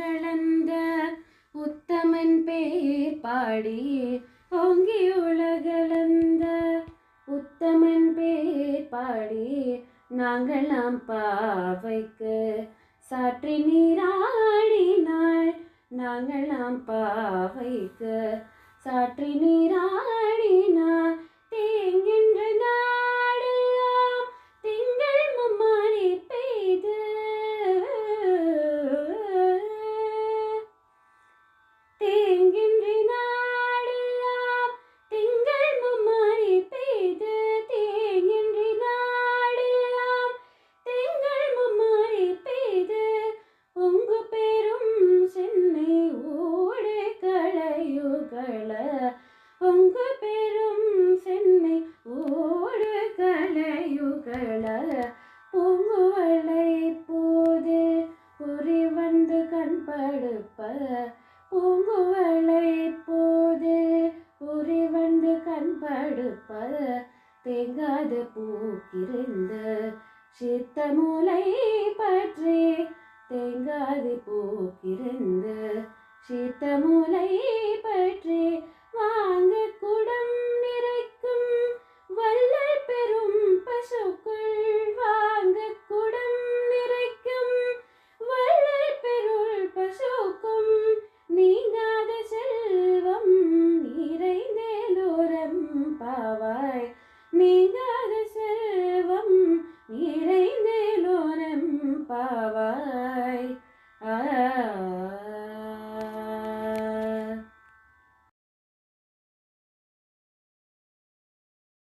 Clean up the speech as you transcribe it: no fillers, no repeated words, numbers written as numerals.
திங்களந்த உத்தமன் பேர் பாடி ஓங்கி உலகளந்த உத்தமன் பேர் பாடி நாங்கள் நாம் பாவைக்கு சாற்றி நீராடினாள். நாங்கள் நாம் பாவைக்கு சாற்றி நீராடினாள். தேங்கின்ற நாடெல்லாம் திங்கள் மும்மாரி பெய்து தேங்கின்ற நாடெல்லாம் திங்கள் மும்மாரி பெய்து தேங்கின்ற நாடெல்லாம் திங்கள் மும்மாரி பெய்து உங்கு பெரும் சென்னை ஓடு களையுகள உங்கு பெரும் சென்னை ஓடு களையுகள பூங்குவளை போது குறி வந்து கண்படுப்ப பூங்குவளை போது குறி வந்து கண்படுப்ப தேங்காது பூக்கிருந்த சித்த மூலை பற்றி தேங்காது பூக்கிருந்த சித்த மூலை பற்றி